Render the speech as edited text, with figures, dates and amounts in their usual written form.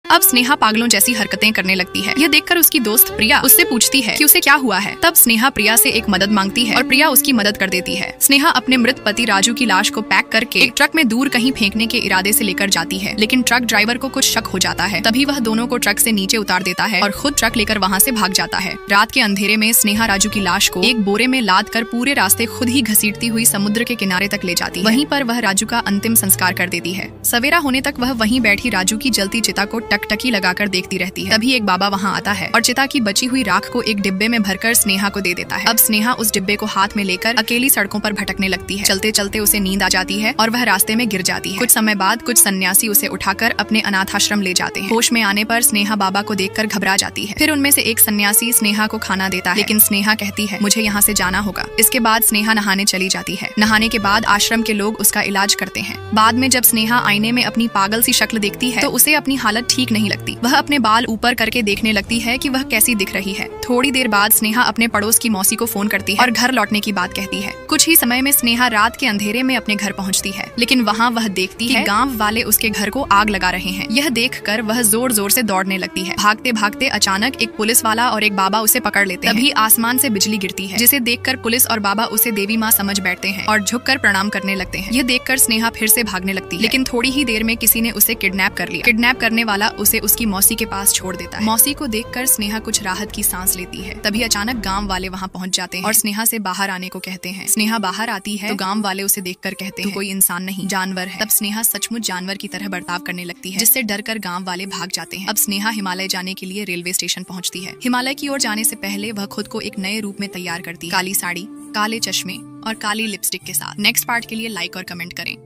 अब स्नेहा पागलों जैसी हरकतें करने लगती है। यह देखकर उसकी दोस्त प्रिया उससे पूछती है कि उसे क्या हुआ है। तब स्नेहा प्रिया से एक मदद मांगती है और प्रिया उसकी मदद कर देती है। स्नेहा अपने मृत पति राजू की लाश को पैक करके एक ट्रक में दूर कहीं फेंकने के इरादे से लेकर जाती है, लेकिन ट्रक ड्राइवर को कुछ शक हो जाता है। तभी वह दोनों को ट्रक से नीचे उतार देता है और खुद ट्रक लेकर वहाँ से भाग जाता है। रात के अंधेरे में स्नेहा राजू की लाश को एक बोरे में लाद कर पूरे रास्ते खुद ही घसीटती हुई समुद्र के किनारे तक ले जाती है। वहीं पर वह राजू का अंतिम संस्कार कर देती है। सवेरा होने तक वह वहीं बैठी राजू की जलती चिता को टकटकी लगाकर देखती रहती है। तभी एक बाबा वहाँ आता है और चिता की बची हुई राख को एक डिब्बे में भरकर स्नेहा को दे देता है। अब स्नेहा उस डिब्बे को हाथ में लेकर अकेली सड़कों पर भटकने लगती है। चलते चलते उसे नींद आ जाती है और वह रास्ते में गिर जाती है। कुछ समय बाद कुछ सन्यासी उसे उठाकर अपने अनाथाश्रम ले जाते हैं। होश में आने पर स्नेहा बाबा को देखकर घबरा जाती है। फिर उनमें से एक सन्यासी स्नेहा को खाना देता है, लेकिन स्नेहा कहती है मुझे यहाँ से जाना होगा। इसके बाद स्नेहा नहाने चली जाती है। नहाने के बाद आश्रम के लोग उसका इलाज करते हैं। बाद में जब स्नेहा आईने में अपनी पागल सी शक्ल देखती है तो उसे अपनी हालत ठीक नहीं लगती। वह अपने बाल ऊपर करके देखने लगती है कि वह कैसी दिख रही है। थोड़ी देर बाद स्नेहा अपने पड़ोस की मौसी को फोन करती है और घर लौटने की बात कहती है। कुछ ही समय में स्नेहा रात के अंधेरे में अपने घर पहुंचती है, लेकिन वहां वह देखती है गांव वाले उसके घर को आग लगा रहे हैं। यह देखकर वह जोर जोर से दौड़ने लगती है। भागते भागते अचानक एक पुलिस वाला और एक बाबा उसे पकड़ लेते हैं। तभी आसमान से बिजली गिरती है, जिसे देखकर पुलिस और बाबा उसे देवी माँ समझ बैठते हैं और झुककर प्रणाम करने लगते हैं। यह देखकर स्नेहा फिर से भागने लगती है, लेकिन थोड़ी ही देर में किसी ने उसे किडनैप कर लिया। किडनैप करने वाला उसे उसकी मौसी के पास छोड़ देता है। मौसी को देखकर स्नेहा कुछ राहत की सांस लेती है। तभी अचानक गांव वाले वहां पहुंच जाते हैं और स्नेहा से बाहर आने को कहते हैं। स्नेहा बाहर आती है तो गांव वाले उसे देखकर कहते हैं तू कोई इंसान नहीं जानवर है। तब स्नेहा सचमुच जानवर की तरह बर्ताव करने लगती है, जिससे डरकर गांव वाले भाग जाते हैं। अब स्नेहा हिमालय जाने के लिए रेलवे स्टेशन पहुंचती है। हिमालय की ओर जाने से पहले वह खुद को एक नए रूप में तैयार करती है, काली साड़ी, काले चश्मे और काली लिपस्टिक के साथ। नेक्स्ट पार्ट के लिए लाइक और कमेंट करें।